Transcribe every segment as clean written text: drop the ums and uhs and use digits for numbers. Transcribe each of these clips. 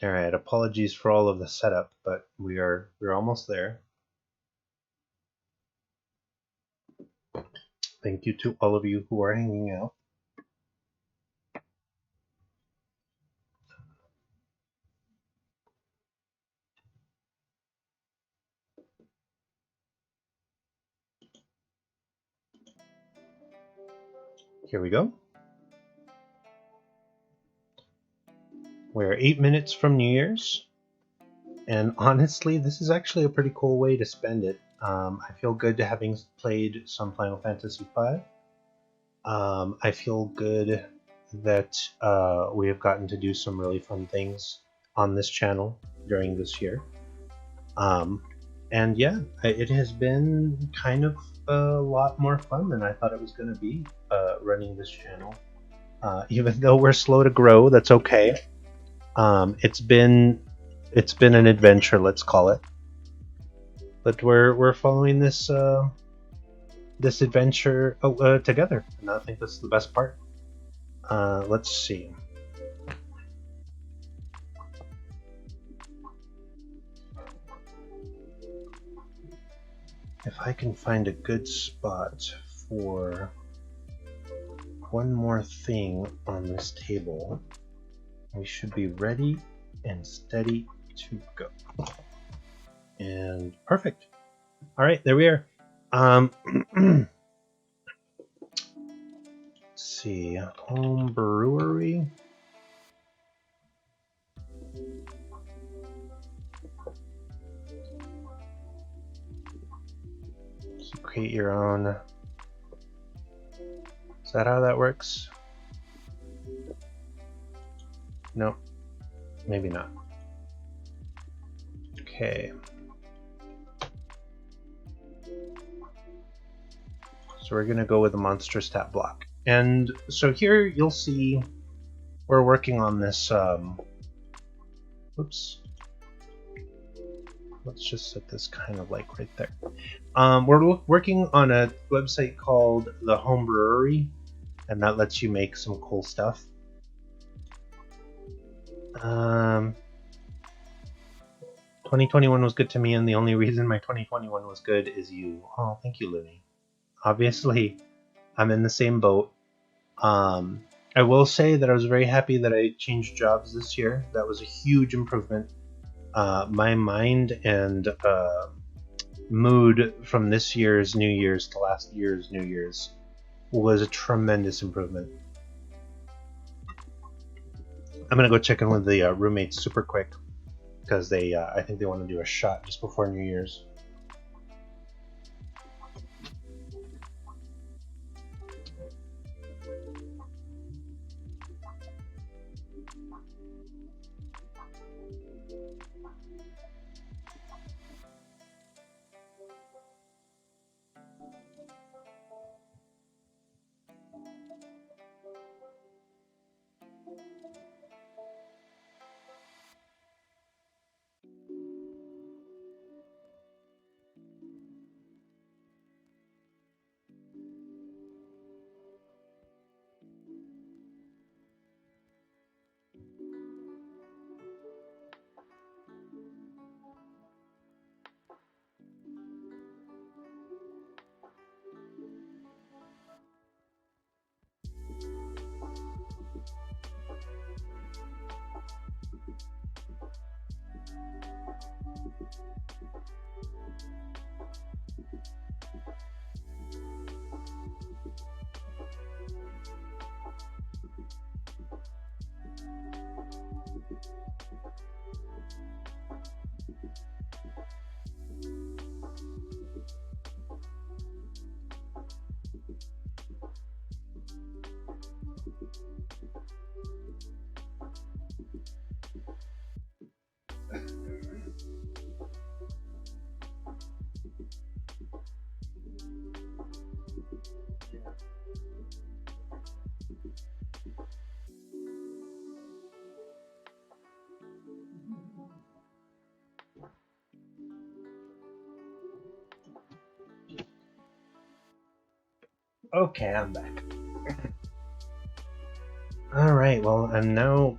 All right, apologies for all of the setup, but we're almost there. Thank you to all of you who are hanging out. Here we go. We're 8 minutes from New Year's, and honestly, this is actually a pretty cool way to spend it. I feel good to having played some Final Fantasy V. I feel good that we have gotten to do some really fun things on this channel during this year. And yeah, it has been kind of a lot more fun than I thought it was going to be running this channel. Even though we're slow to grow, that's okay. It's been an adventure, let's call it. But we're following this adventure together, and I think that's the best part. Let's see. If I can find a good spot for one more thing on this table, we should be ready and steady to go. And perfect. All right, there we are. Let's see, home brewery. So create your own. Is that how that works? No, maybe not. Okay. So we're gonna go with a monster stat block. And so here you'll see we're working on this, oops. Let's just set this kind of like right there. We're working on a website called the Home Brewery, and that lets you make some cool stuff. 2021 was good to me, and the only reason my 2021 was good is you. Oh, thank you, Looney. Obviously, I'm in the same boat. I will say that I was very happy that I changed jobs this year. That was a huge improvement. My mind and mood from this year's New Year's to last year's New Year's was a tremendous improvement. I'm gonna go check in with the roommates super quick because they, I think they want to do a shot just before New Year's. Okay, I'm back. All right, well, I'm now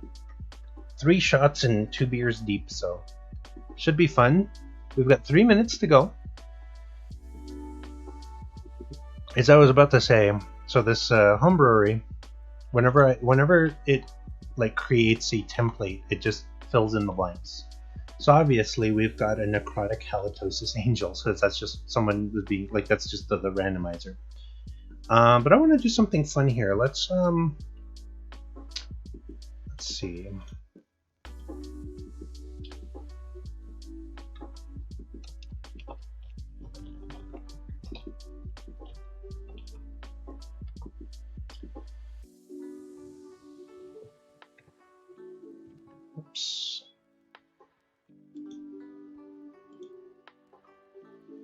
3 shots and 2 beers deep, so should be fun. We've got 3 minutes to go. As I was about to say, so this home brewery, whenever it like creates a template, it just fills in the blanks. So obviously we've got a necrotic halitosis angel, so that's just someone would be like, that's just the randomizer. But I want to do something fun here. Let's see. Oops.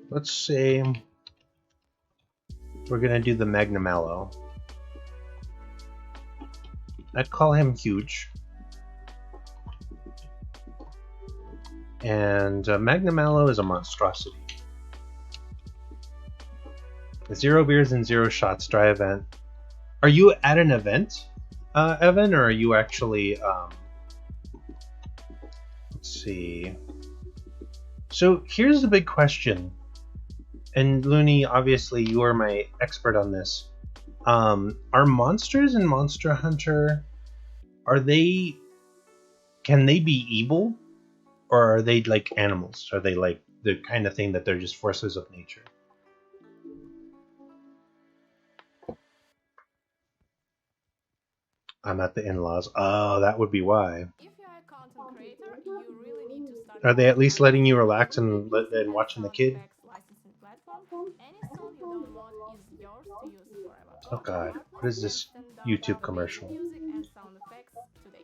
Let's say we're gonna do the Magnamalo. I'd call him huge. And Magnamalo is a monstrosity. 0 beers and 0 shots, dry event. Are you at an event, Evan, or are you actually, let's see. So here's the big question. And Looney, obviously you are my expert on this. Are monsters in Monster Hunter, can they be evil? Or are they like animals? Are they like the kind of thing that they're just forces of nature? I'm at the in-laws. Oh, that would be why. If you are a content creator, you really need to start. Are they at least letting you relax and watching the kid? Licensing platform. Any song you download is yours to use forever. Oh Go to god, what is this and YouTube download commercial? amazing music and sound effects today.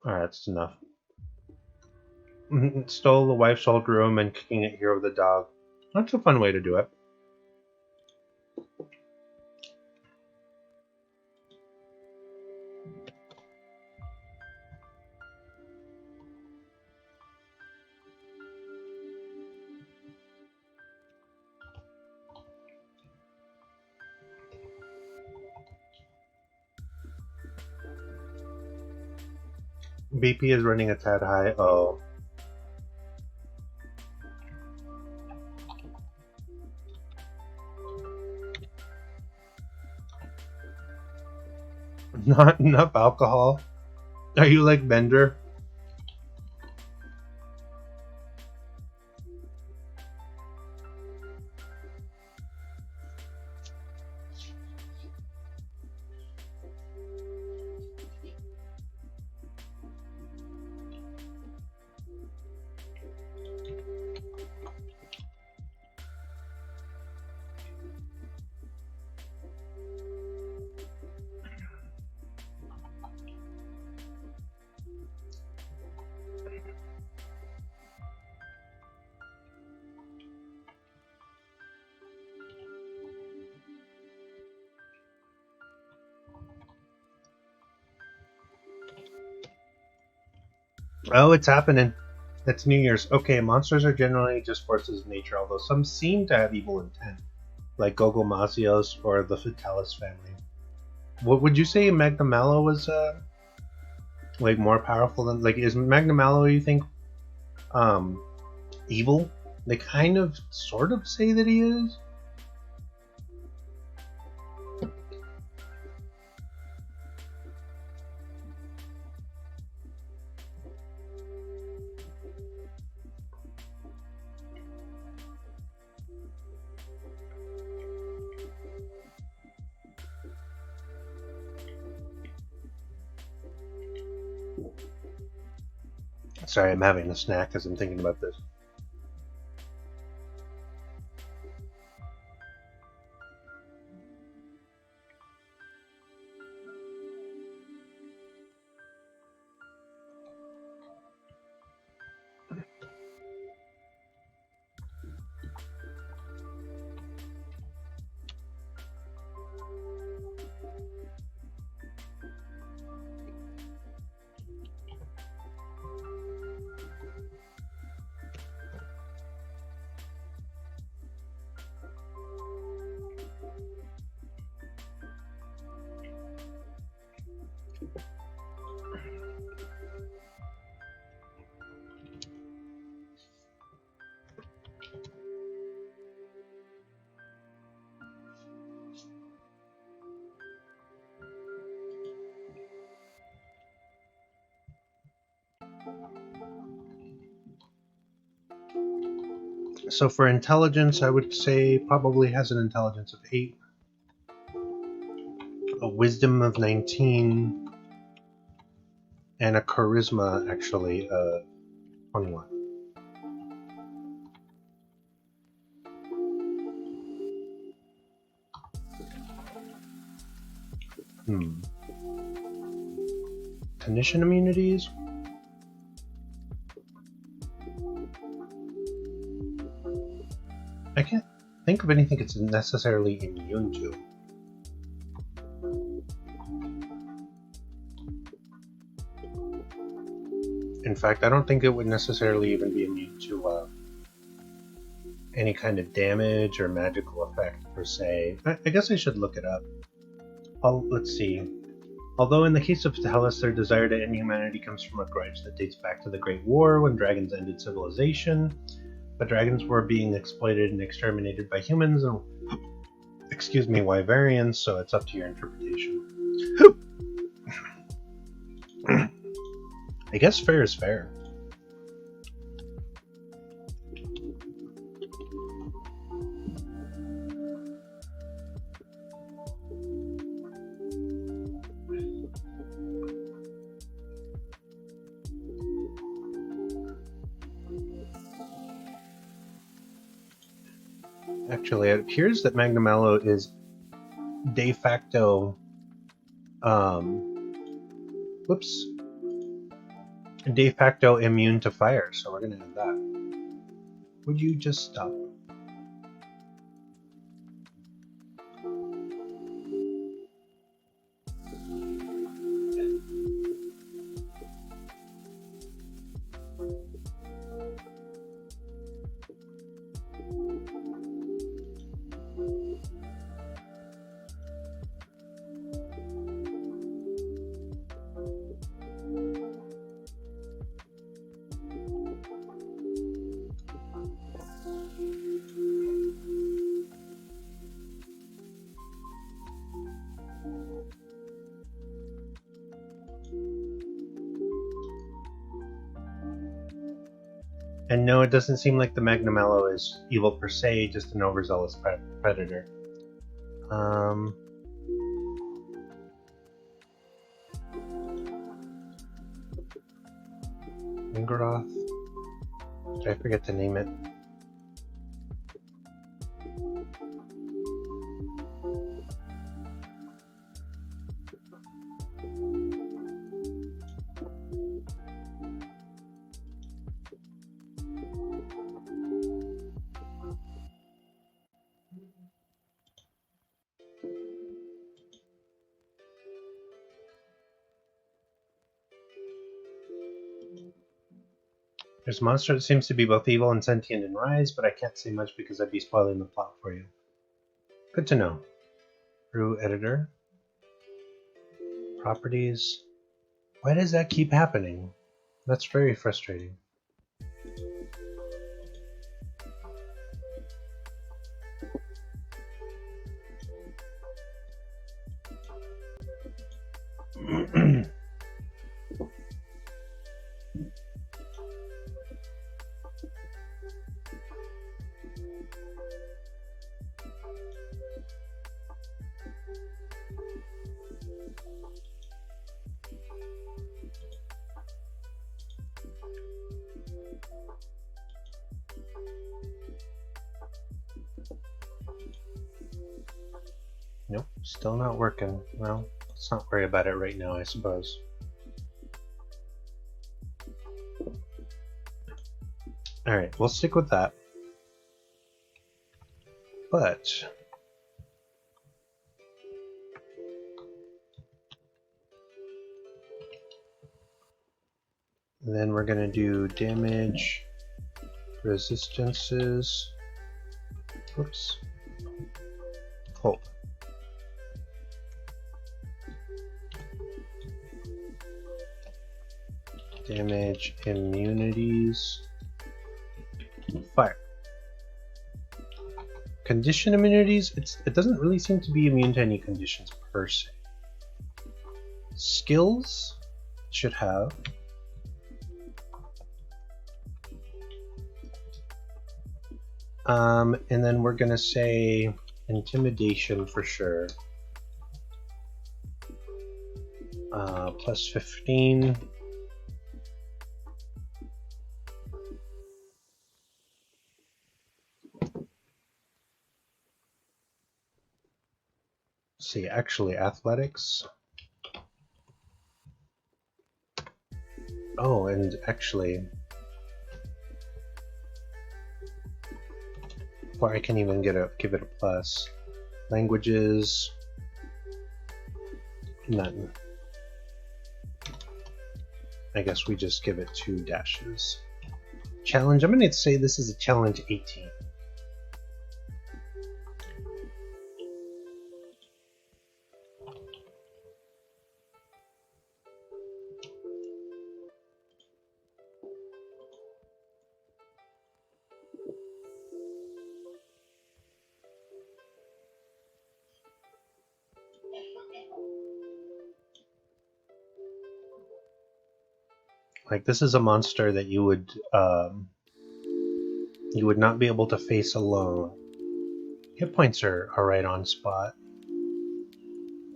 Alright, that's enough. Stole the wife's old room and kicking it here with a dog. That's a fun way to do it. BP is running a tad high. Oh. Not enough alcohol? Are you like Bender? Oh, it's happening. It's New Year's. Okay, monsters are generally just forces of nature, although some seem to have evil intent, like Gogomasios or the Fatalis family. What would you say Magnamalo was like more powerful than, like, is Magnamalo, you think, evil? They kind of sort of say that he is. Sorry, I'm having a snack as I'm thinking about this. So for intelligence, I would say probably has an intelligence of 8, a wisdom of 19, and a charisma, actually, 21. Condition immunities? I can't think of anything it's necessarily immune to. In fact, I don't think it would necessarily even be immune to any kind of damage or magical effect per se. I guess I should look it up. Let's see. Although in the case of Hellas, their desire to end humanity comes from a grudge that dates back to the Great War when dragons ended civilization, but dragons were being exploited and exterminated by humans and, excuse me, Wyverians, so it's up to your interpretation. I guess fair is fair. Actually, it appears that Magnamalo is de facto, de facto immune to fire, so we're gonna add that. Would you just stop? And no, it doesn't seem like the Magnamalo is evil per se, just an overzealous predator. Ingroth. Did I forget to name it? There's a monster that seems to be both evil and sentient in Rise, but I can't say much because I'd be spoiling the plot for you. Good to know. Brew editor. Properties. Why does that keep happening? That's very frustrating. Nope, still not working. Well, let's not worry about it right now, I suppose. Alright, we'll stick with that. But then we're going to do damage, resistances. Oops. Hold. Damage, immunities, fire. Condition immunities, it doesn't really seem to be immune to any conditions per se. Skills should have. And then we're gonna say intimidation for sure. Plus 15. Let's see, actually athletics. Oh, and actually, before I can even give it a plus. Languages, none. I guess we just give it 2 dashes. Challenge, I'm going to say this is a challenge 18. Like, this is a monster that you would not be able to face alone. Hit points are right on spot.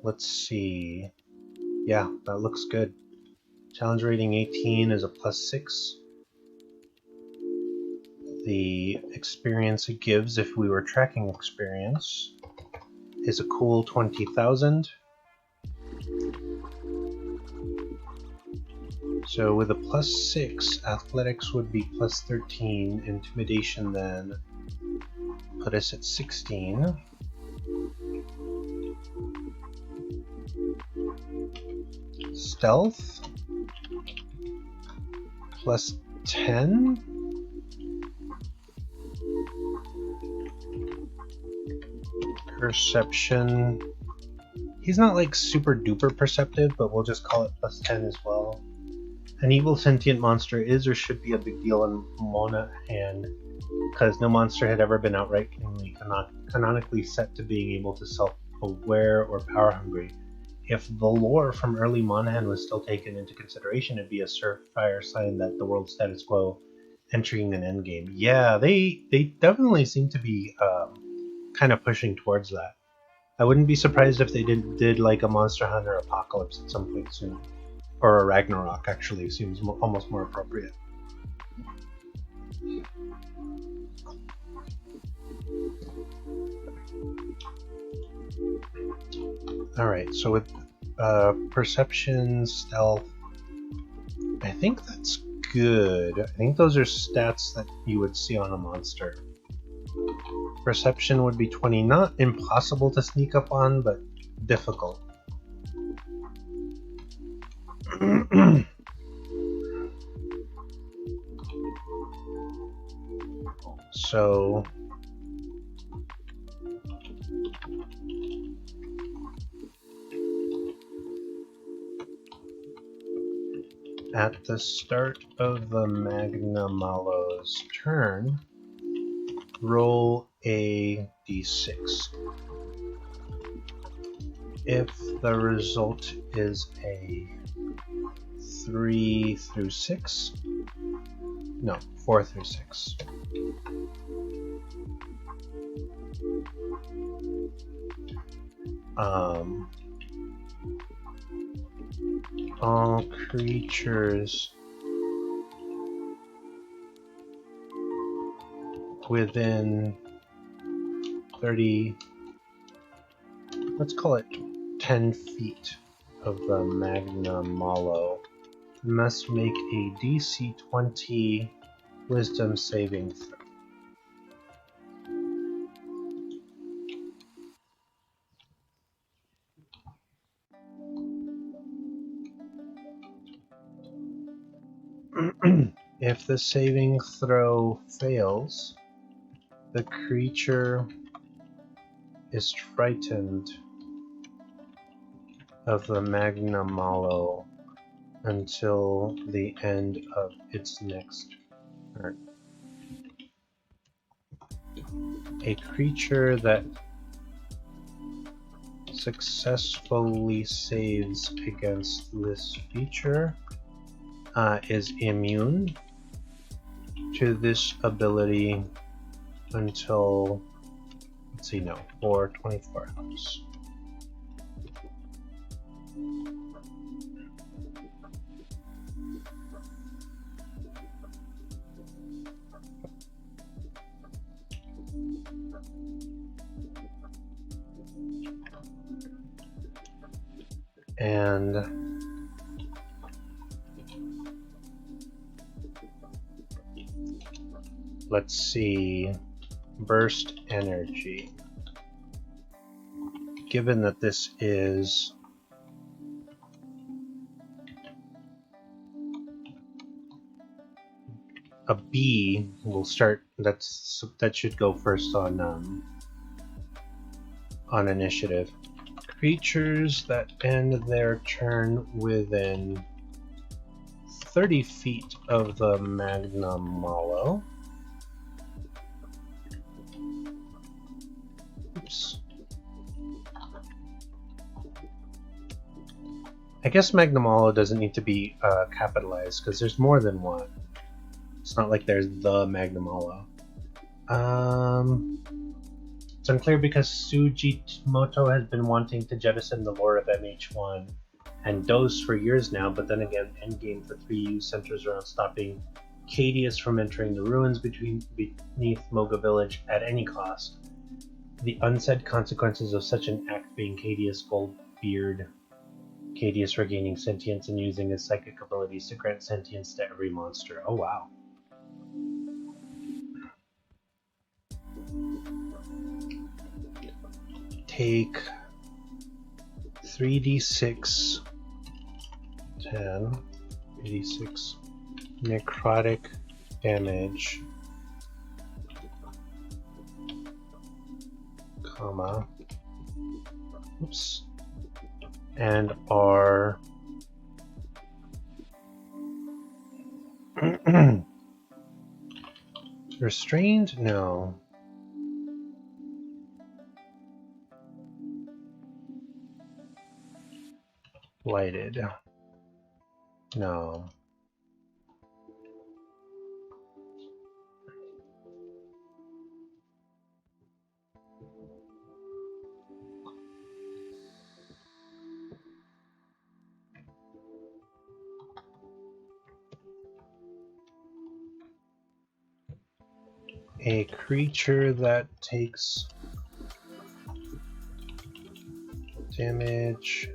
Let's see. Yeah, that looks good. Challenge rating 18 is a plus 6. The experience it gives, if we were tracking experience, is a cool 20,000. So with a plus 6, athletics would be plus 13, intimidation then put us at 16. Stealth plus 10. Perception. He's not like super duper perceptive, but we'll just call it plus 10 as well. An evil sentient monster is or should be a big deal in Mona hand, because no monster had ever been outright canonically set to being able to self-aware or power-hungry. If the lore from early Monahan was still taken into consideration, it'd be a surefire sign that the world status quo entering an endgame. Yeah, they definitely seem to be kind of pushing towards that. I wouldn't be surprised if they did like a Monster Hunter Apocalypse at some point soon. Or a Ragnarok, actually, seems almost more appropriate. Alright, so with perception, stealth, I think that's good. I think those are stats that you would see on a monster. Perception would be 20, not impossible to sneak up on, but difficult. So at the start of the Magnamalo's turn, roll a d6. If the result is a 3 through 6, no, 4 through 6. All creatures within 30, let's call it 10 feet of the Magnamalo, must make a DC 20 Wisdom saving throw. If the saving throw fails, the creature is frightened of the Magnamalo until the end of its next turn. A creature that successfully saves against this feature is immune to this ability until, let's see, no, for 24 hours. And let's see, burst energy. Given that this is a B, we'll start. That should go first on initiative. Creatures that end their turn within 30 feet of the Magnamalo. Oops. I guess Magnamalo doesn't need to be capitalized because there's more than one. It's not like there's the Magnamalo. It's unclear because Sugimoto has been wanting to jettison the lore of MH1 and DOS for years now, but then again, Endgame for 3U centers around stopping Cadius from entering the ruins beneath Moga Village at any cost. The unsaid consequences of such an act being Cadius Goldbeard, Cadius regaining sentience and using his psychic abilities to grant sentience to every monster. Oh wow. Take 3d6 10 3d6 necrotic damage, comma, oops, and are restrained? No. Blighted? No. A creature that takes damage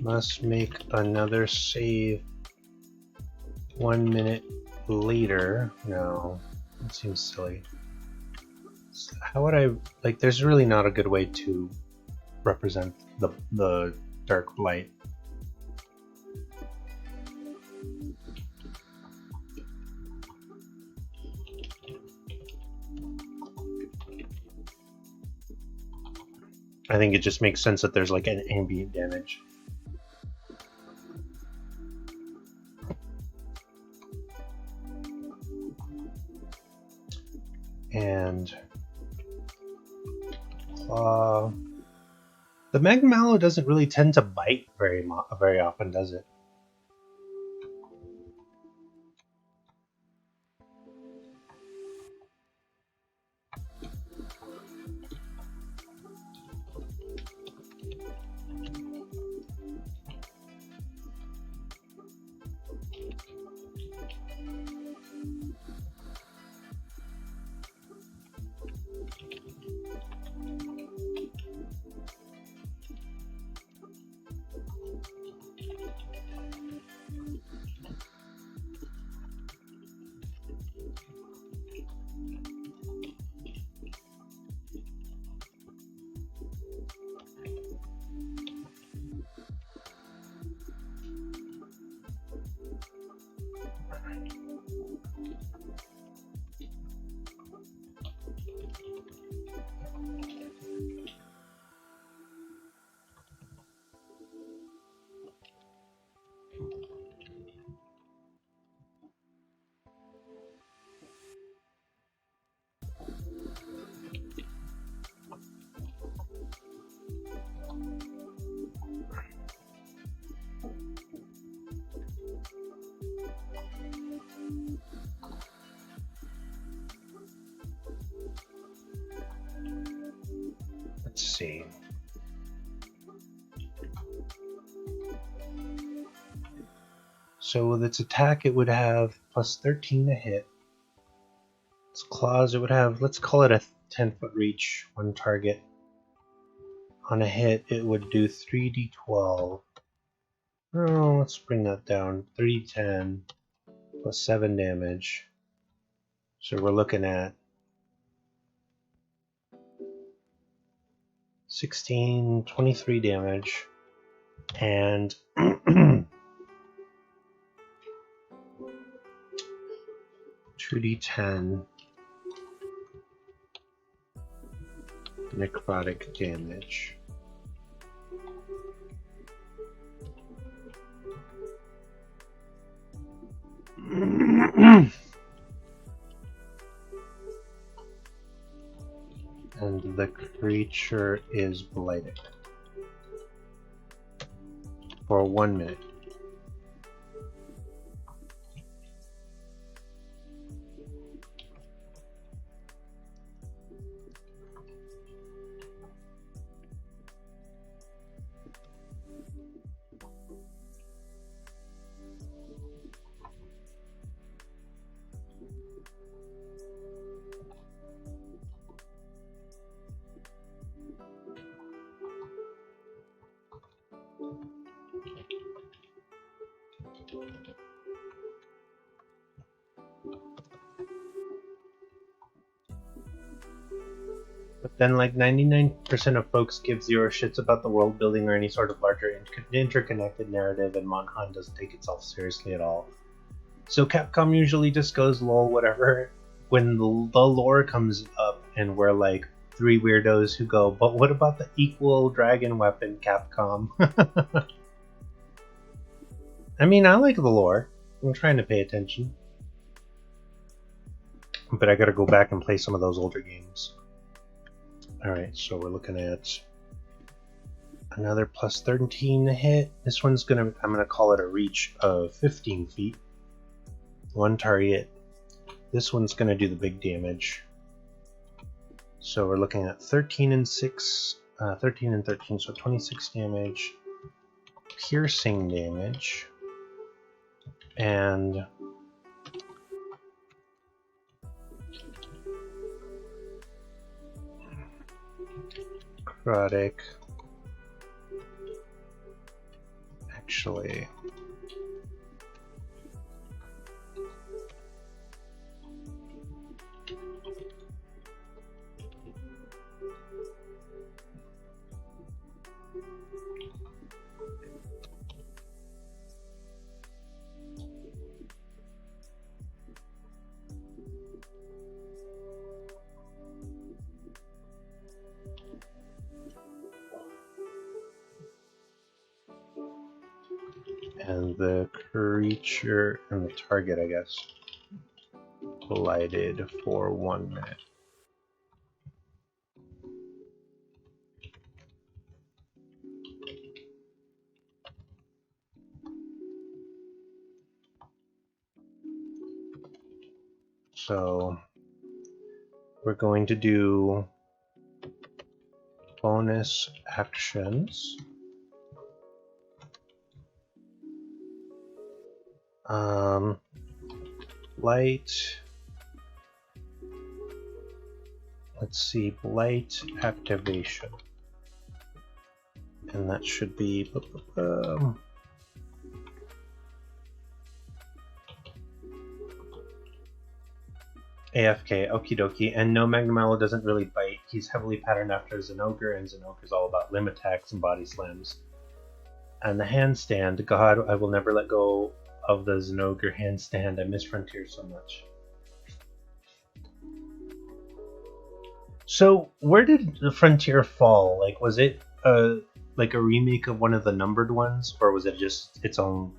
must make another save 1 minute later. No, that seems silly. How would I, like, there's really not a good way to represent the Dark Blight. I think it just makes sense that there's like an ambient damage. And the Magnamalo doesn't really tend to bite very often, does it? see. So with its attack, it would have plus 13 to hit. Its claws, it would have, let's call it a 10-foot reach, one target. On a hit, it would do 3d12. Oh, let's bring that down. 3d10 plus 7 damage. So we're looking at 16, 23 damage. And 2d10 necrotic damage. And the creature is blighted for 1 minute. But then, like 99% of folks give zero shits about the world building or any sort of larger interconnected narrative, and Monhan doesn't take itself seriously at all. So Capcom usually just goes lol, whatever, when the lore comes up, and we're like three weirdos who go, but what about the equal dragon weapon, Capcom? I mean, I like the lore. I'm trying to pay attention. But I gotta go back and play some of those older games. Alright, so we're looking at another plus 13 to hit. This one's I'm gonna call it a reach of 15 feet. One target. This one's gonna do the big damage. So we're looking at 13 and 6, 13 and 13, so 26 damage, piercing damage, and necrotic. Actually, and the creature and the target, I guess, blighted for 1 minute. So we're going to do bonus actions. Blight. Let's see, blight activation. And that should be AFK, okie dokie. And no, Magnamalo doesn't really bite. He's heavily patterned after Zinogre, and Zinogre is all about limb attacks and body slams. And the handstand, God, I will never let go of the Zinogre handstand. I miss Frontier so much. So, where did the Frontier fall? Like, was it like a remake of one of the numbered ones, or was it just its own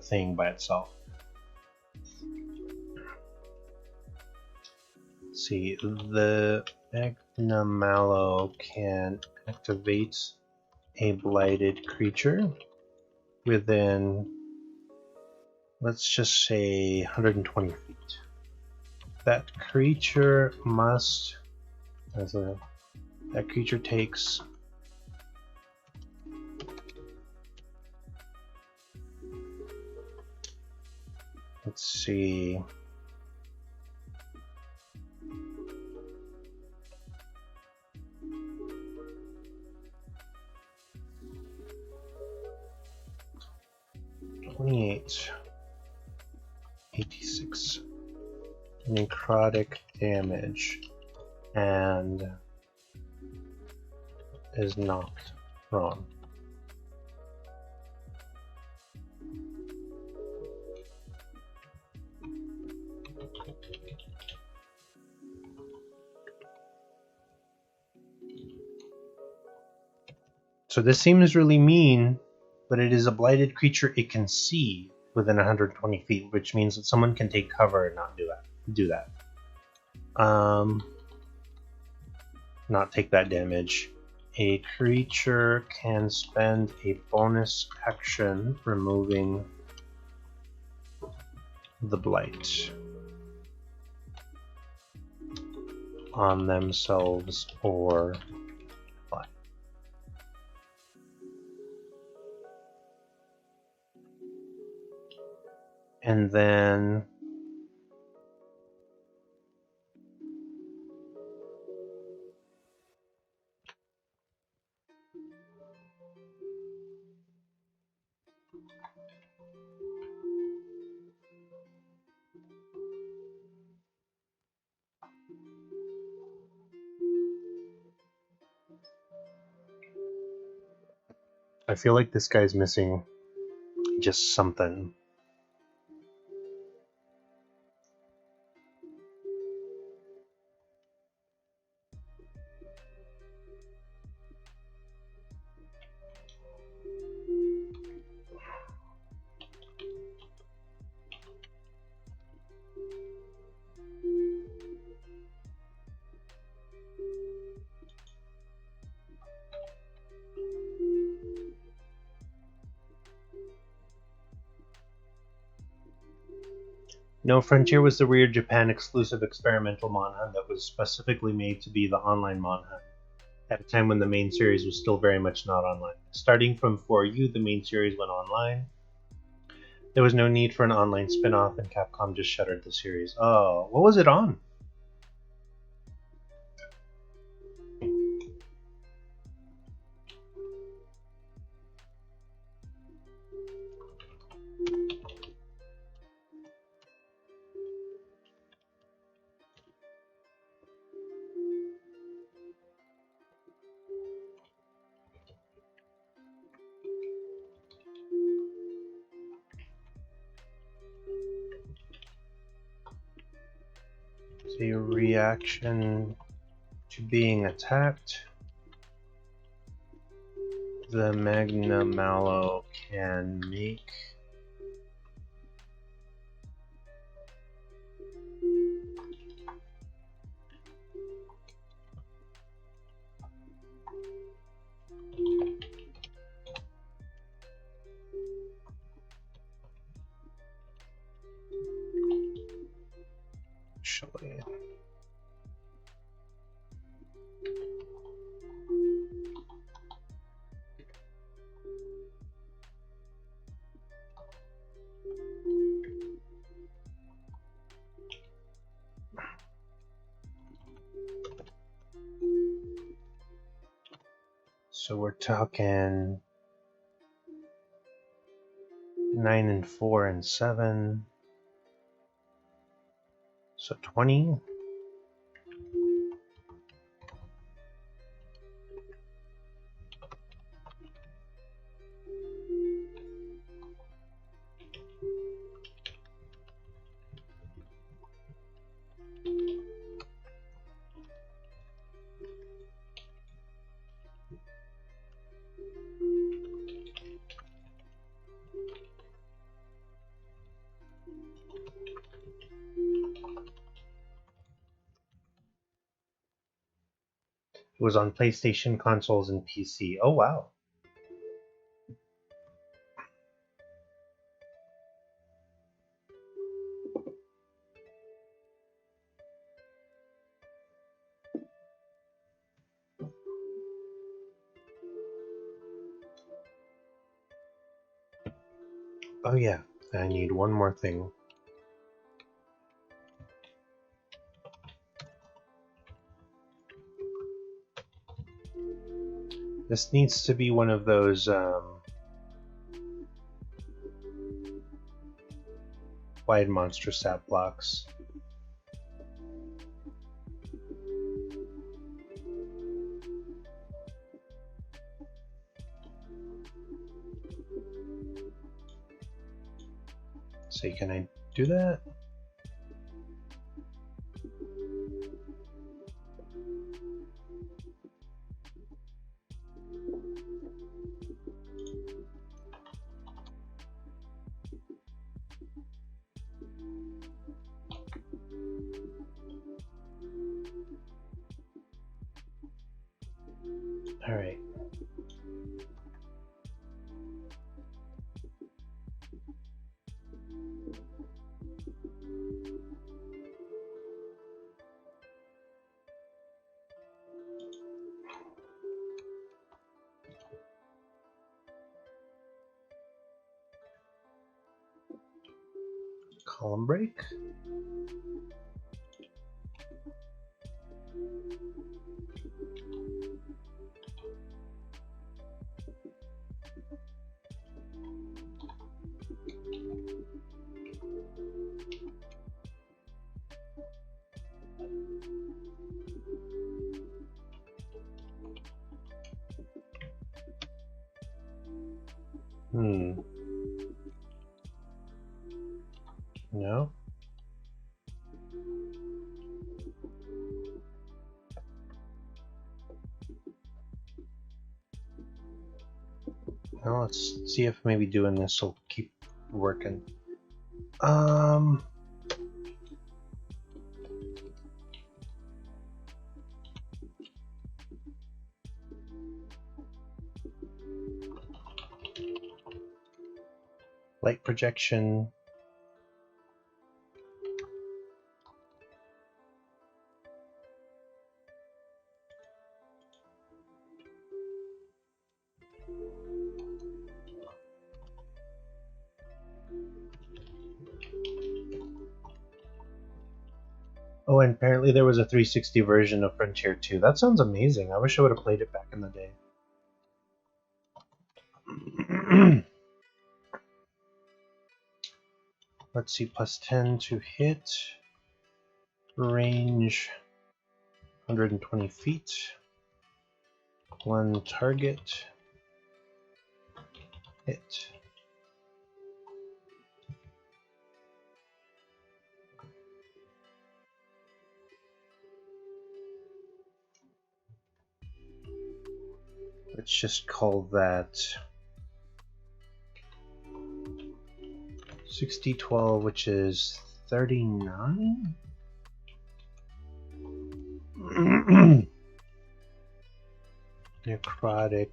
thing by itself? Let's see, the Magnamalo can activate a blighted creature within, let's just say, 120 feet. That creature must, that creature takes Let's see. $28. 86. Necrotic damage. And is knocked prone. So this seems really mean, but it is a blighted creature it can see within 120 feet, which means that someone can take cover and not do that. Not take that damage. A creature can spend a bonus action removing the blight on themselves or fly. And then I feel like this guy's missing just something. No, Frontier was the weird Japan exclusive experimental Monhunt that was specifically made to be the online Monhunt at a time when the main series was still very much not online. Starting from 4U, the main series went online. There was no need for an online spin-off, and Capcom just shuttered the series. Oh, what was it on? So your reaction to being attacked. The Magnamalo can make actually. So we're talking 9 and 4 and 7. So 20. It was on PlayStation consoles and PC. Oh wow. Oh yeah. I need one more thing. This needs to be one of those wide monster stat blocks. So can I do that? All right. Column break. No. Now let's see if maybe doing this will keep working. Light projection. Oh, and apparently there was a 360 version of Frontier 2. That sounds amazing. I wish I would have played it back in the day. Let's see, plus 10 to hit. Range 120 feet. One target. Hit. Let's just call that 60-12, which is 39? Necrotic.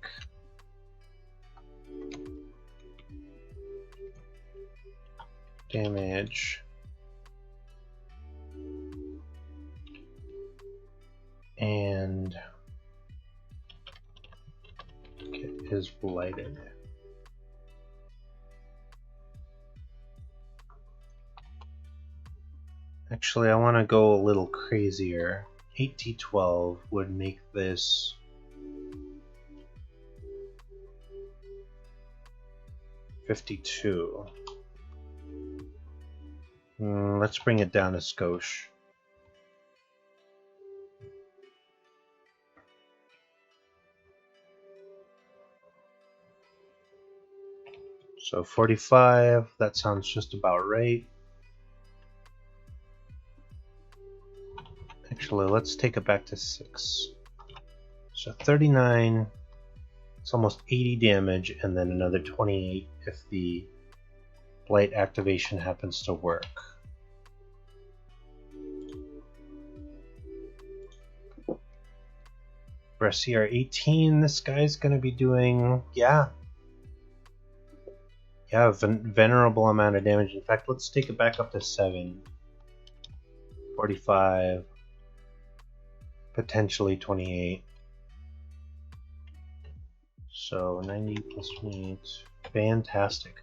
Damage. And it is blighted. Actually, I want to go a little crazier. 8d12 would make this 52. Let's bring it down to skosh. So 45, that sounds just about right. Actually, let's take it back to 6. So 39, it's almost 80 damage, and then another 28 if the blight activation happens to work. For a CR 18, this guy's going to be doing, a venerable amount of damage. In fact, let's take it back up to 7. 45, potentially 28. So 90 plus 28. Fantastic.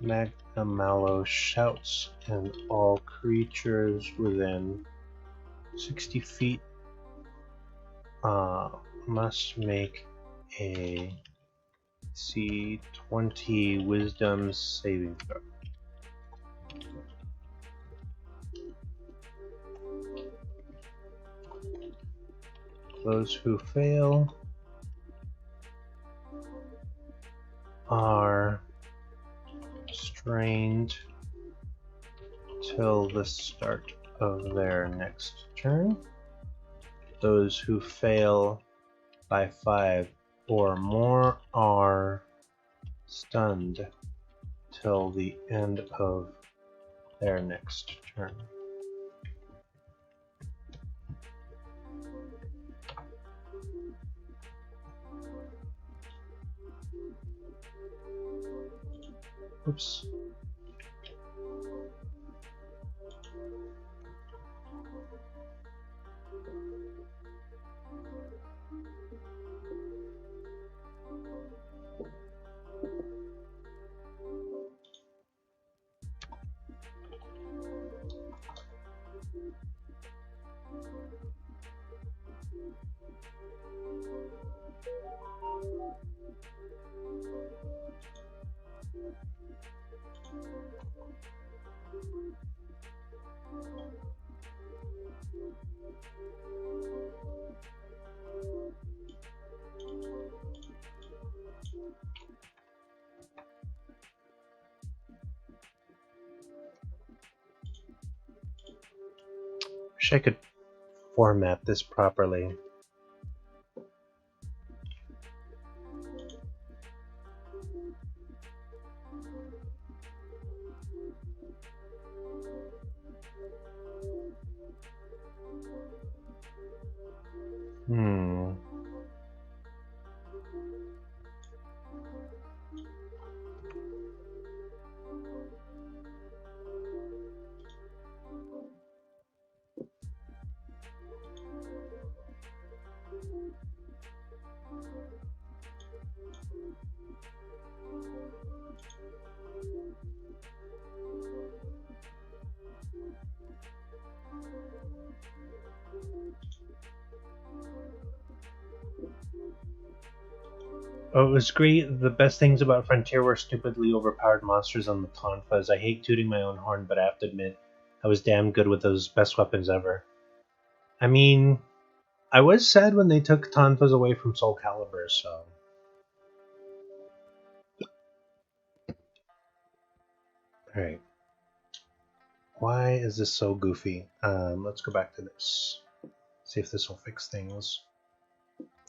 Magnamalo shouts, and all creatures within 60 feet must make a C20 Wisdom saving throw. Those who fail are strained till the start of their next turn. Those who fail by 5 or more are stunned till the end of their next turn. Oops. Wish I could format this properly. Oh, it was great. The best things about Frontier were stupidly overpowered monsters on the Tonfas. I hate tooting my own horn, but I have to admit, I was damn good with those best weapons ever. I mean, I was sad when they took Tonfas away from Soul Calibur, so... Alright. Why is this so goofy? Let's go back to this. See if this will fix things.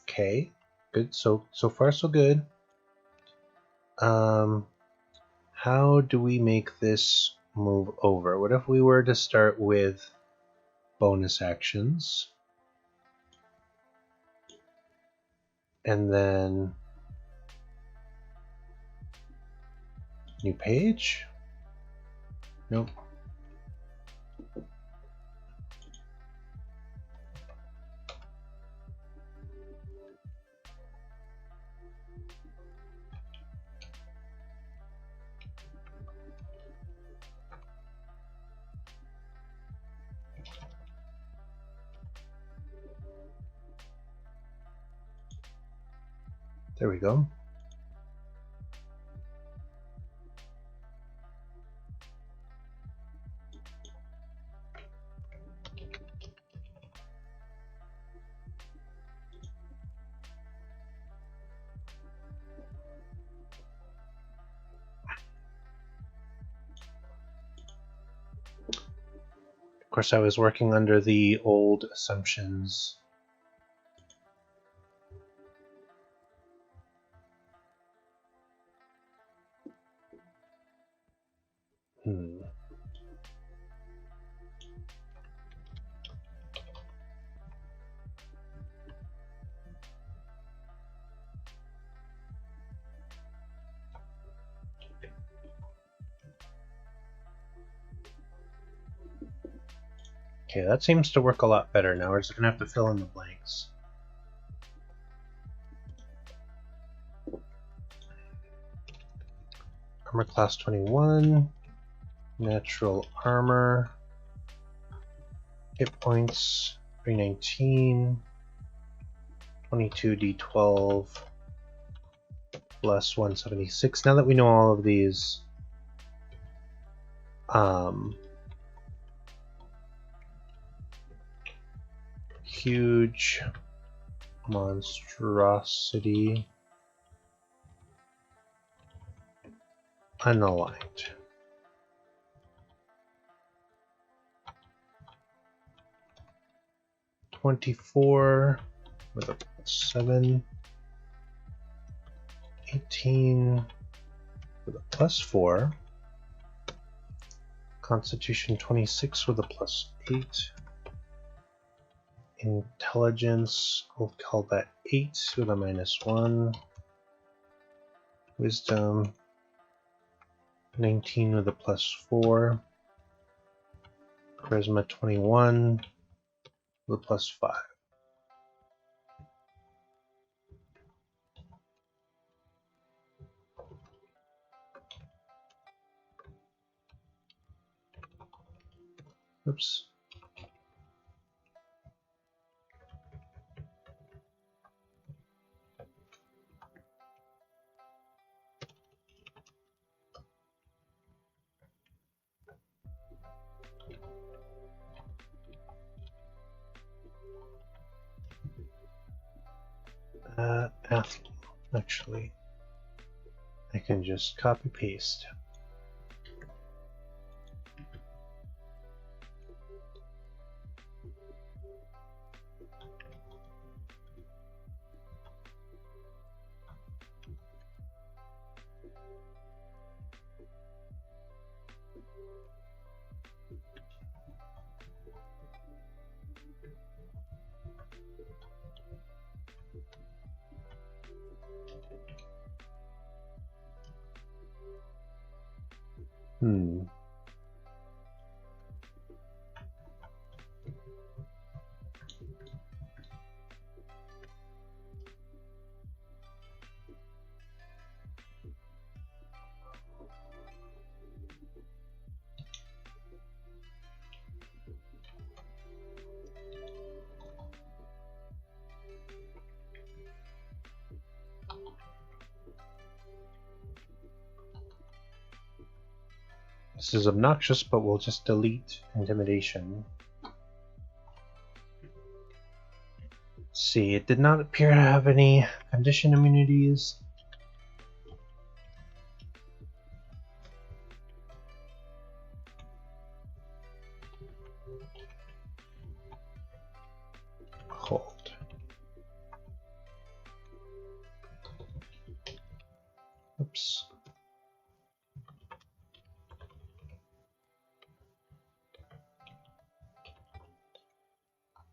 Okay. Good. So far so good. How do we make this move over? What if we were to start with bonus actions? And then new page? Nope. There we go. Of course, I was working under the old assumptions. Okay, that seems to work a lot better now. We're just going to have to fill in the blanks. Armor class 21. Natural armor. Hit points 319. 22d12 plus 176. Now that we know all of these, huge monstrosity unaligned. +24 with a +7. 18 with a +4. Constitution 26 with a +8. Intelligence, we'll call that 8 with a -1. Wisdom 19 with a +4. Charisma 21 with a +5. Oops. Actually, I can just copy paste. This is obnoxious, but we'll just delete intimidation. See, it did not appear to have any condition immunities. Hold. Oops.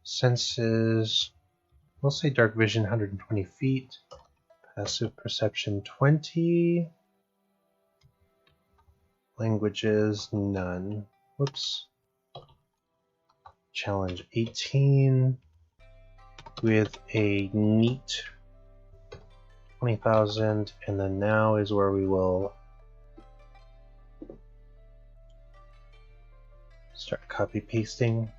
Senses, we'll say dark vision 120 feet. Passive perception 20. Languages, none. Whoops. Challenge 18 with a neat 20,000, and then now is where we will start copy pasting.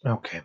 Okay.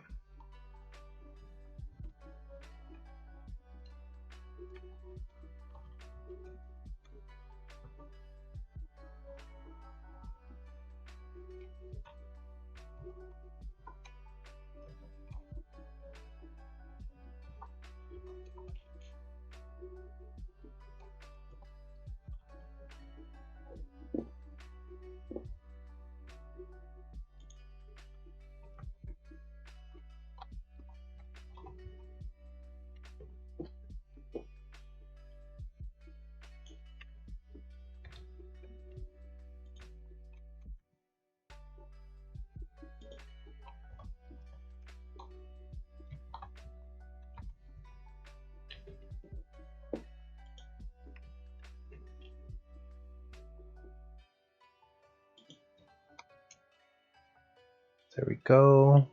There we go.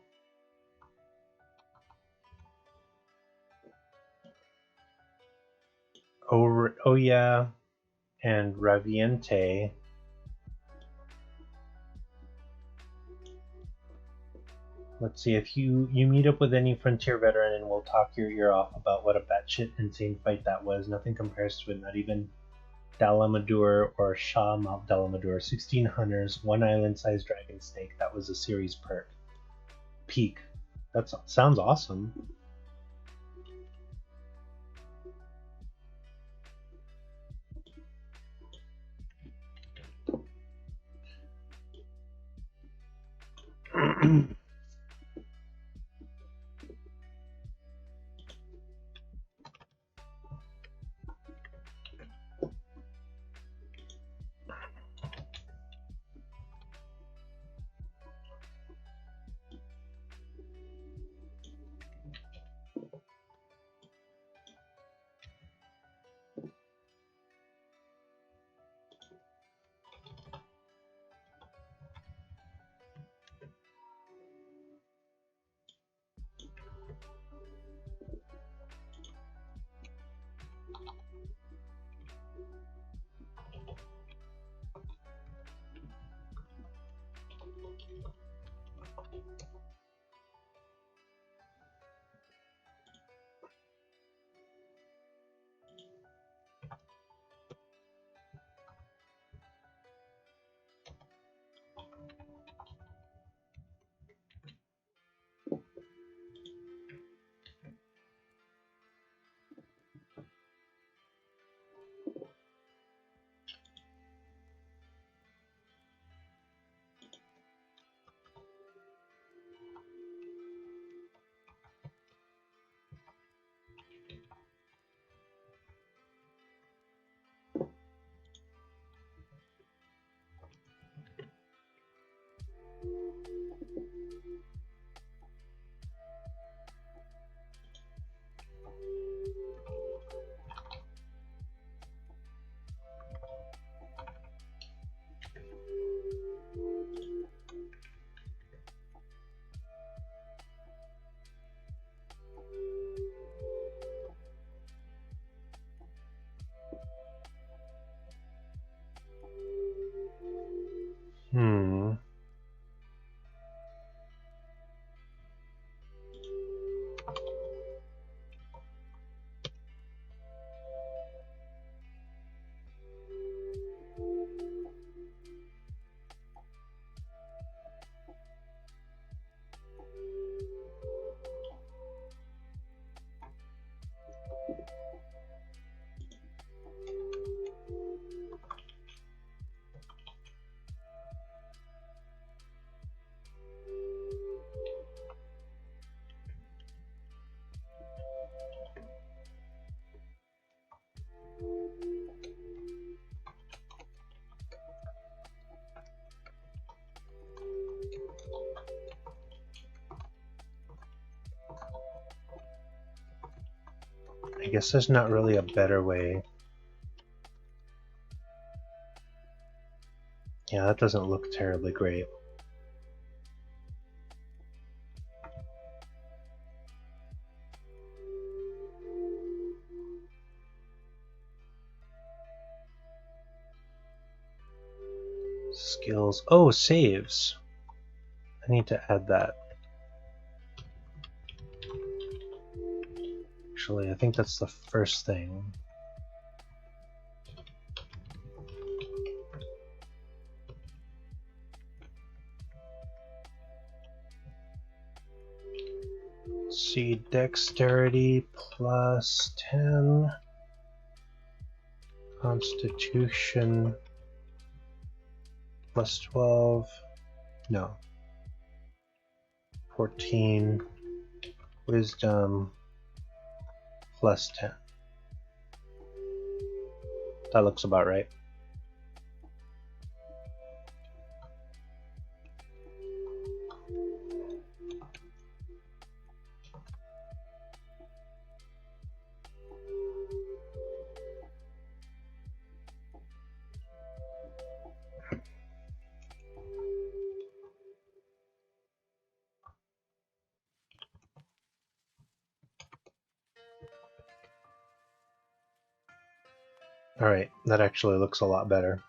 Oh yeah, and Raviente. Let's see, if you meet up with any Frontier veteran and we'll talk your ear off about what a batshit insane fight that was. Nothing compares to it, not even Dalamadur or Shah Mount Dalamadur. 16 hunters, one island-sized dragon snake. That was a series perk. Peak. That sounds awesome. Hmm. I guess there's not really a better way. Yeah, that doesn't look terribly great. Skills. Oh, saves. I need to add that. Actually, I think that's the first thing. Let's see, dexterity plus 10. Constitution plus 12. No. 14. Wisdom plus 10. That looks about right. Alright, that actually looks a lot better.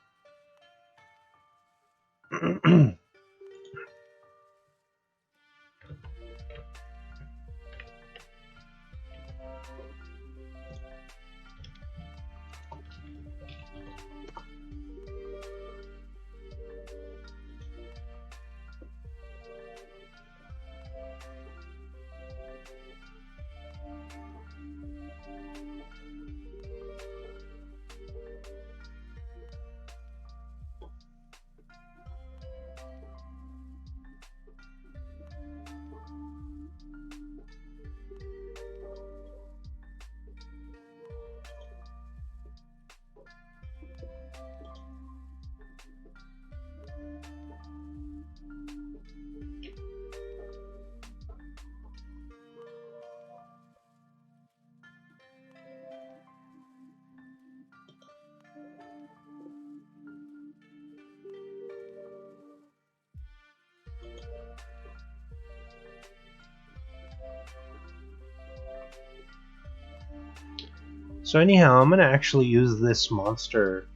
So anyhow, I'm gonna actually use this monster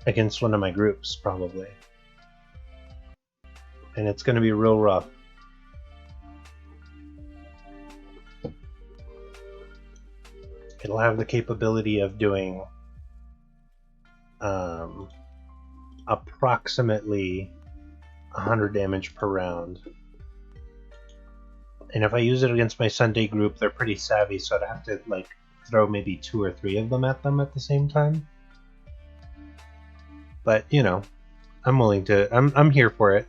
against one of my groups, probably. And it's gonna be real rough. It'll have the capability of doing approximately 100 damage per round. And if I use it against my Sunday group, they're pretty savvy, so I'd have to like throw maybe 2 or 3 of them at the same time. But you know, I'm willing to. I'm here for it.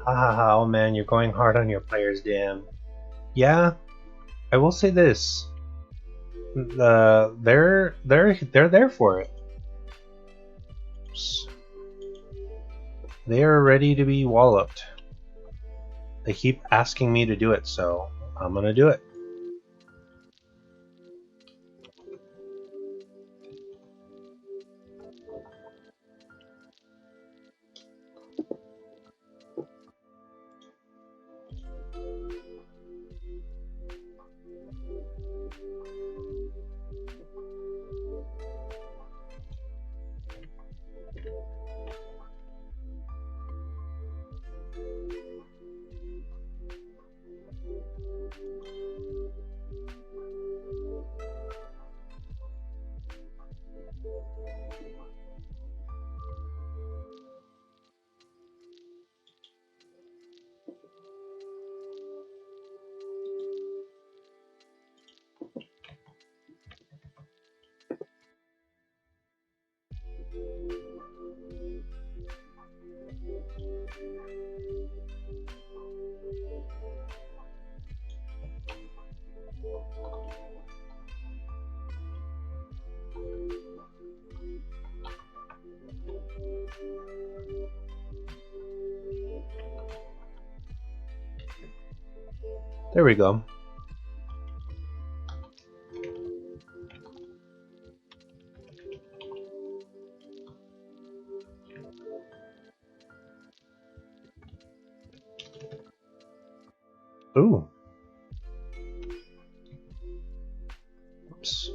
Ha ha ha! Oh man, you're going hard on your players, damn. Yeah, I will say this. They're there for it. They are ready to be walloped. They keep asking me to do it, so I'm gonna do it. There we go. Ooh. Oops.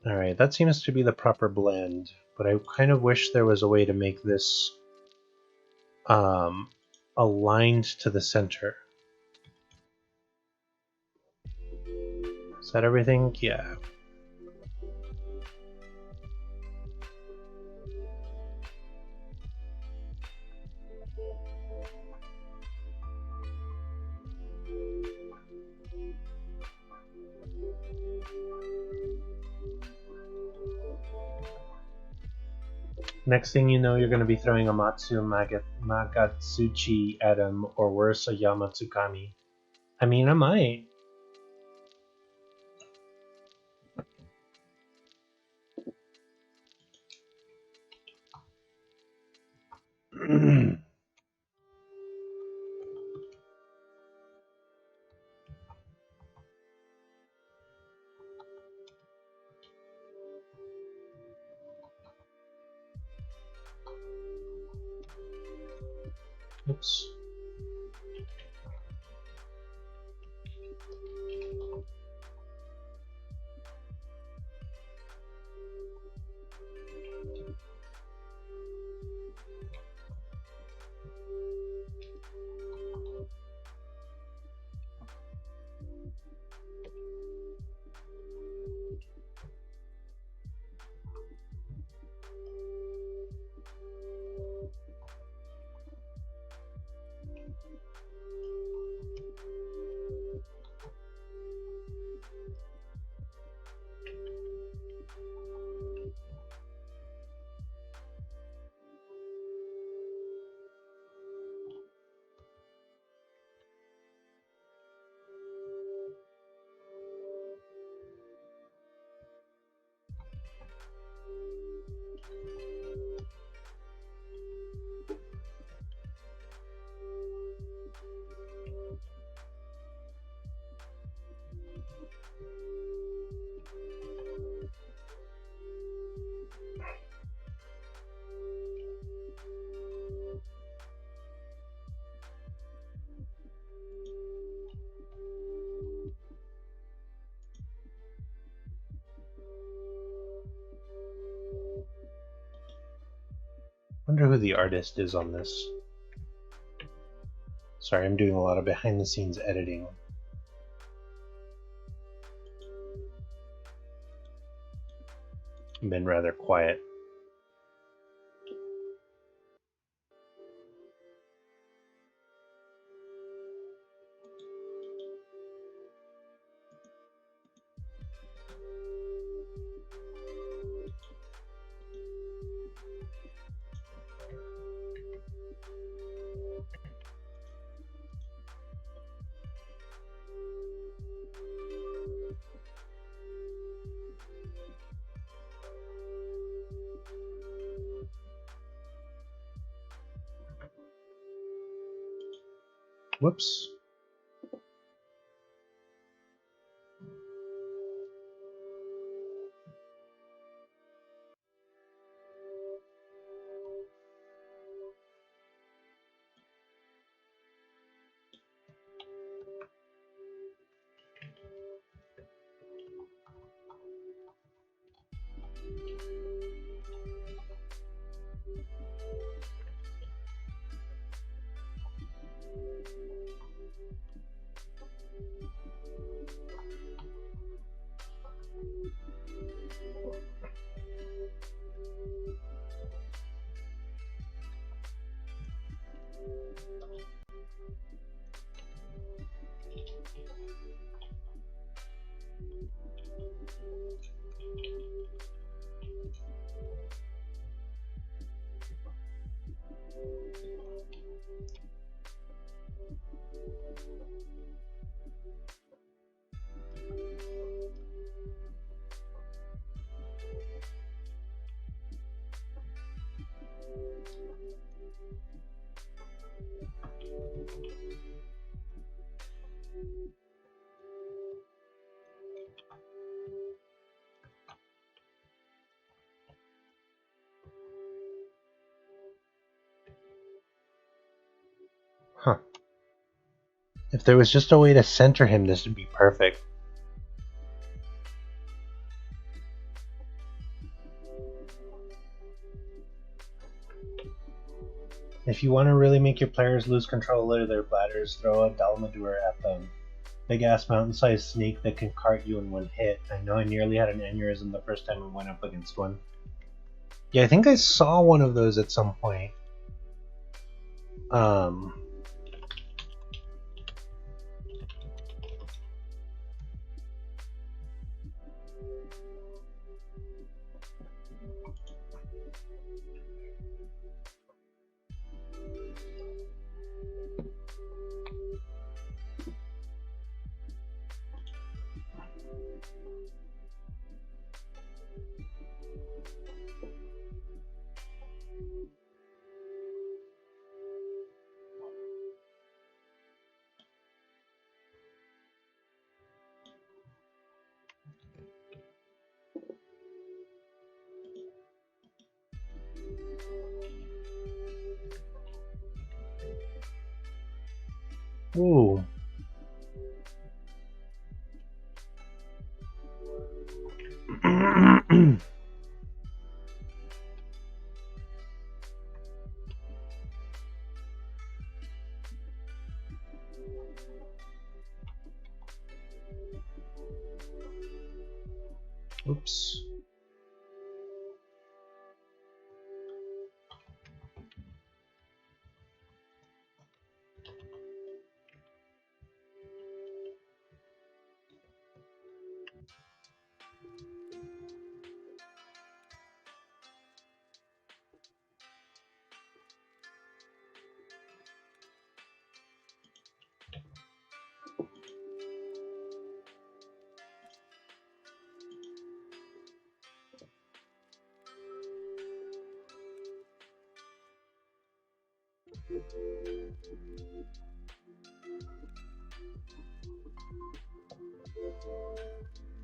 Alright, that seems to be the proper blend, but I kind of wish there was a way to make this aligned to the center. Is that everything? Yeah. Next thing you know, you're going to be throwing a Magatsuchi at him, or worse, a Yamatsukami. I mean, I might. Oops. Wonder who the artist is on this. Sorry, I'm doing a lot of behind the scenes editing. I've been rather quiet. Whoops. If there was just a way to center him, this would be perfect. If you want to really make your players lose control of their bladders, throw a Dalmadur at them. Big ass mountain sized snake that can cart you in one hit. I know I nearly had an aneurysm the first time I went up against one. Yeah, I think I saw one of those at some point. Ooh. Oops.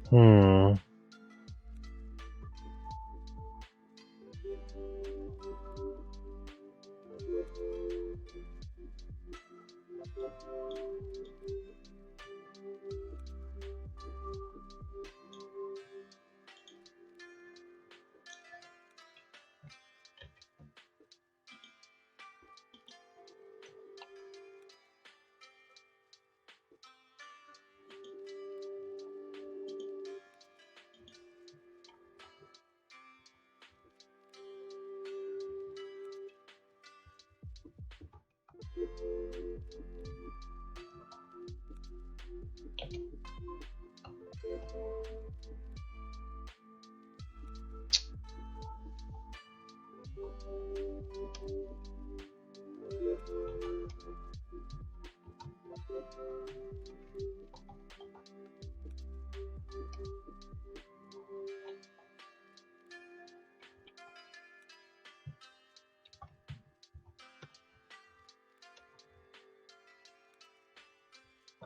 Hmm.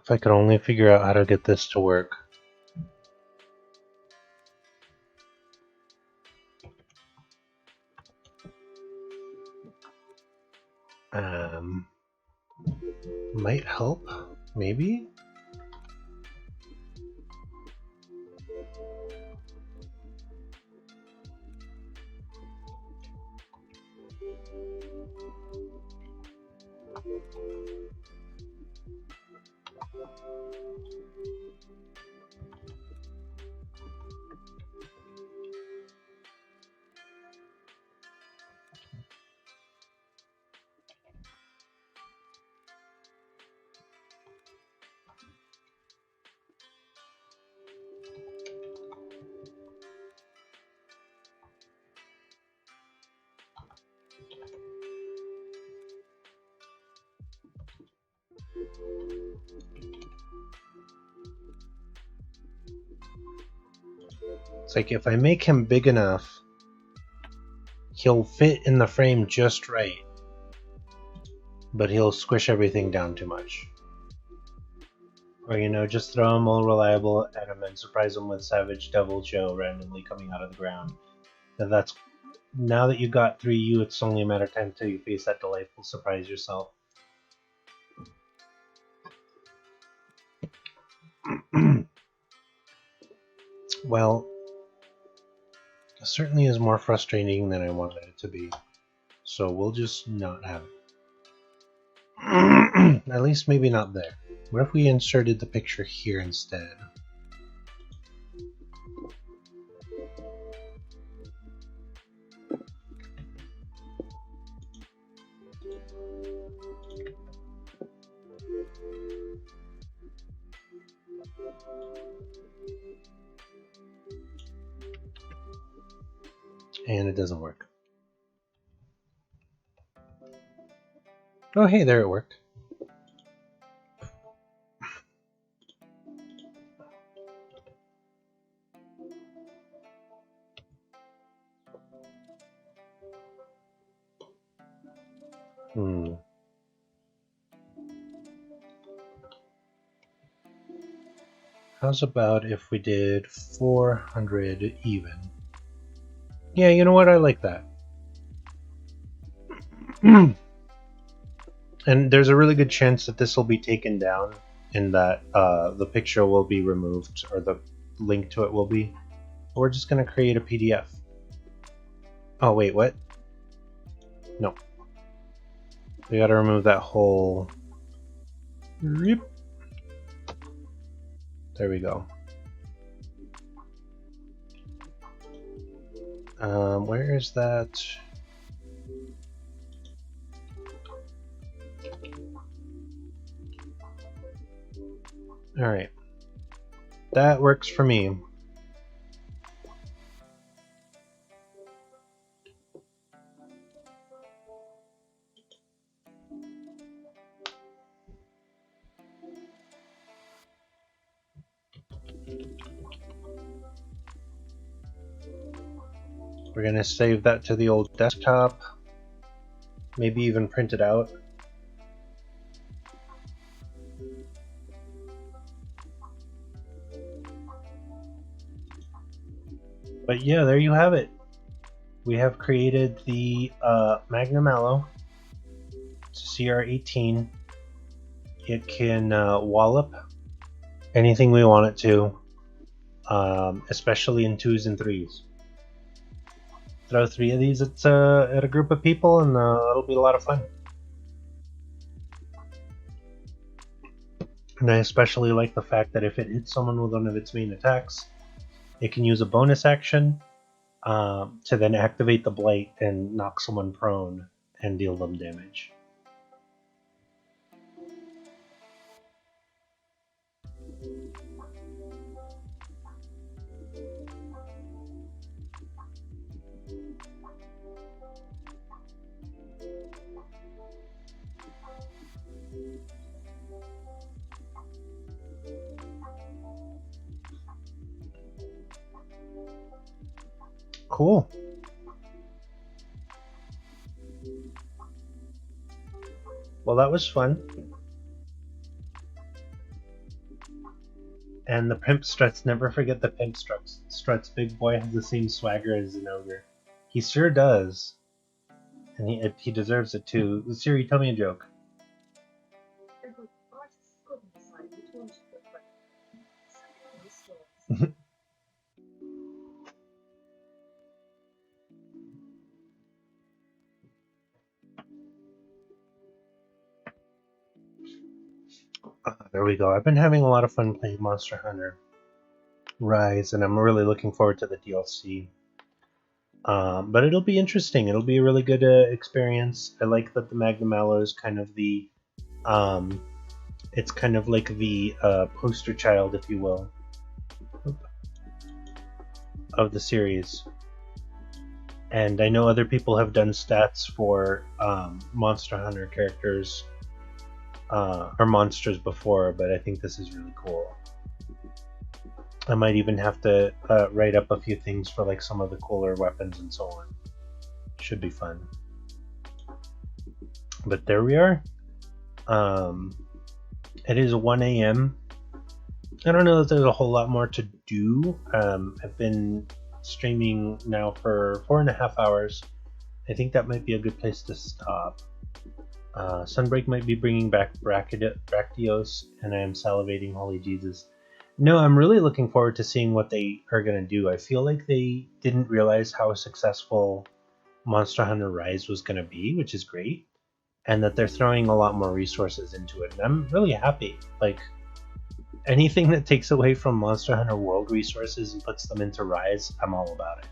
If I could only figure out how to get this to work. Might help, maybe? It's like if I make him big enough, he'll fit in the frame just right, but he'll squish everything down too much. Or, just throw him all reliable at him and surprise him with Savage Devil Joe randomly coming out of the ground. That's now that you got 3U, it's only a matter of time until you face that delightful surprise yourself. Well, it certainly is more frustrating than I wanted it to be. So we'll just not have it. At least maybe not there. What if we inserted the picture here instead? And it doesn't work. Oh, hey, there it worked. How's about if we did 400 even? Yeah, you know what? I like that. And there's a really good chance that this will be taken down and that the picture will be removed, or the link to it will be. We're just going to create a PDF. Oh, wait, what? No. We got to remove that whole... There we go. Where is that? Alright. That works for me. We're going to save that to the old desktop. Maybe even print it out. But yeah, there you have it. We have created the Magnamalo. It's a CR18. It can wallop anything we want it to, especially in 2s and 3s. Throw 3 of these at a group of people, and it'll be a lot of fun. And I especially like the fact that if it hits someone with one of its main attacks, it can use a bonus action to then activate the Blight and knock someone prone and deal them damage. Cool. Well, that was fun. And the pimp struts, never forget the pimp struts. Big boy has the same swagger as an ogre. He sure does. And he deserves it too. Siri, tell me a joke. There we go. I've been having a lot of fun playing Monster Hunter Rise, and I'm really looking forward to the DLC. But it'll be interesting. It'll be a really good experience. I like that the Magnamalo is kind of the, it's kind of like the poster child, if you will, of the series. And I know other people have done stats for Monster Hunter characters or monsters before, but I think this is really cool. I might even have to write up a few things for like some of the cooler weapons and so on. Should be fun. But there we are. It is 1 a.m. I don't know that there's a whole lot more to do. I've been streaming now for 4.5 hours. I think that might be a good place to stop. Sunbreak might be bringing back Bractios, and I am salivating, holy Jesus. No, I'm really looking forward to seeing what they are going to do. I feel like they didn't realize how successful Monster Hunter Rise was going to be, which is great, and that they're throwing a lot more resources into it. And I'm really happy. Like, anything that takes away from Monster Hunter World resources and puts them into Rise, I'm all about it.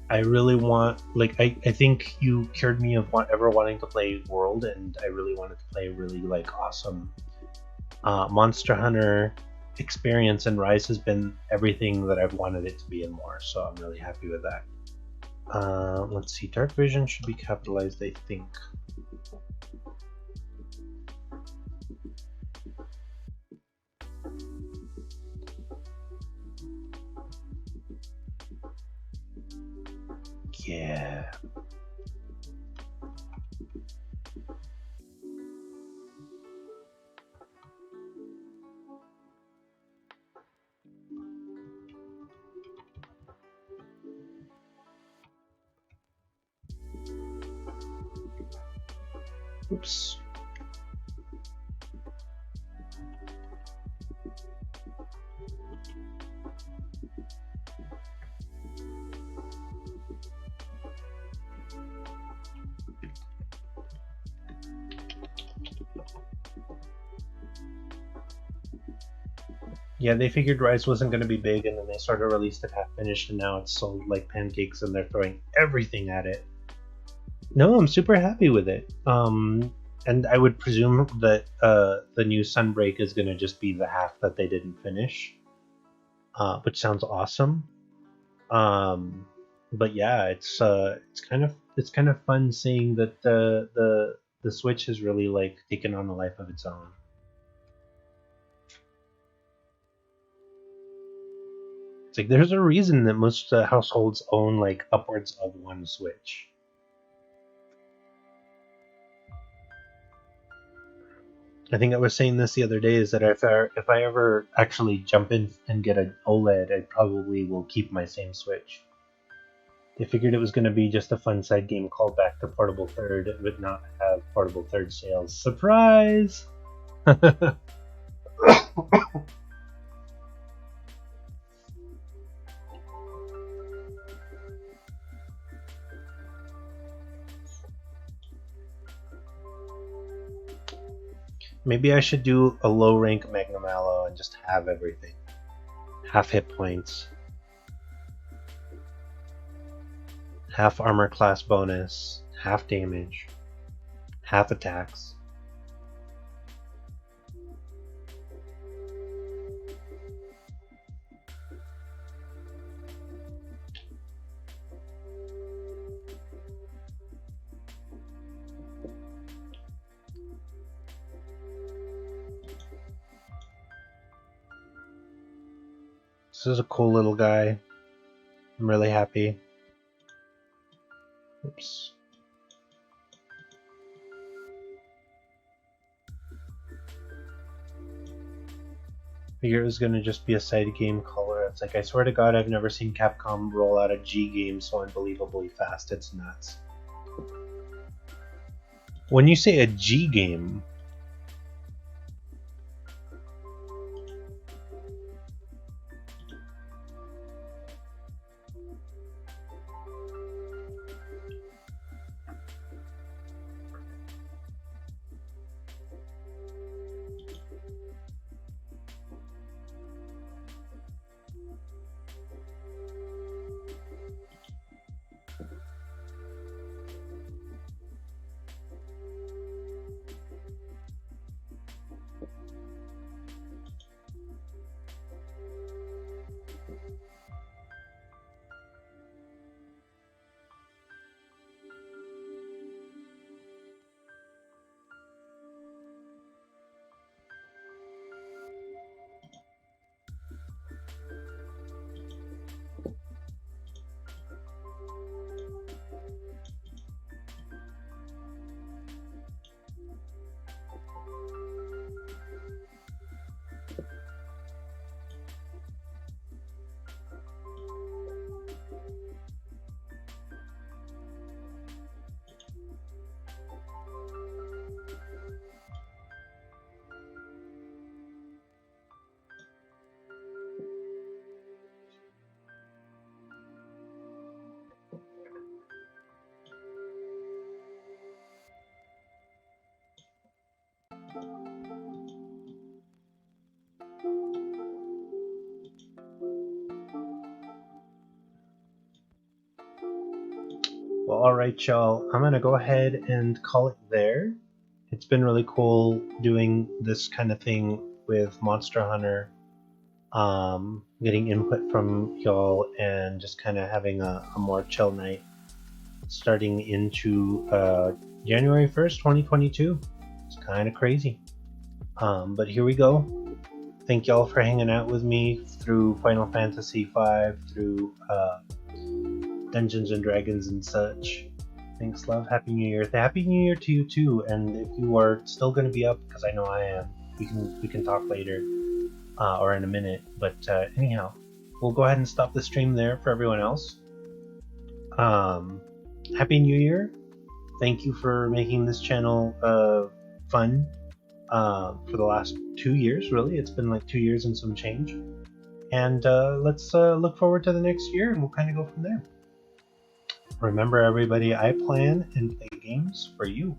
I really want, like, I think you cured me of ever wanting to play World, and I really wanted to play a really, like, awesome Monster Hunter experience, and Rise has been everything that I've wanted it to be and more, so I'm really happy with that. Let's see, Dark Vision should be capitalized, I think. Yeah. Oops. Yeah, they figured Rise wasn't going to be big, and then they sort of released it half finished, and now it's sold like pancakes, and they're throwing everything at it. No, I'm super happy with it. And I would presume that the new Sunbreak is going to just be the half that they didn't finish, which sounds awesome. But yeah, it's kind of fun seeing that the Switch has really like taken on a life of its own. It's like there's a reason that most households own like upwards of one Switch. I think I was saying this the other day is that if I ever actually jump in and get an OLED, I probably will keep my same Switch. They figured it was going to be just a fun side game called back to Portable Third, but not have Portable Third sales. Surprise! Maybe I should do a low rank Magnamalo and just have everything. Half hit points, half armor class bonus, half damage, half attacks. This is a cool little guy. I'm really happy. Oops. Figure it was gonna just be a side game color. It's like I swear to God, I've never seen Capcom roll out a G game so unbelievably fast. It's nuts. When you say a G game, Well, alright, y'all. I'm gonna go ahead and call it there. It's been really cool doing this kind of thing with Monster Hunter, getting input from y'all, and just kind of having a more chill night starting into January 1st, 2022. It's kind of crazy. But here we go. Thank y'all for hanging out with me through Final Fantasy V, through Dungeons and Dragons and such. Thanks, love. Happy New Year. Happy New Year to you too. And if you are still going to be up, because I know I am, we can talk later or in a minute. But anyhow, we'll go ahead and stop the stream there for everyone else. Happy New Year. Thank you for making this channel fun for the last 2 years, really. It's been like 2 years and some change. And let's look forward to the next year, and we'll kind of go from there. Remember, everybody, I plan and play games for you.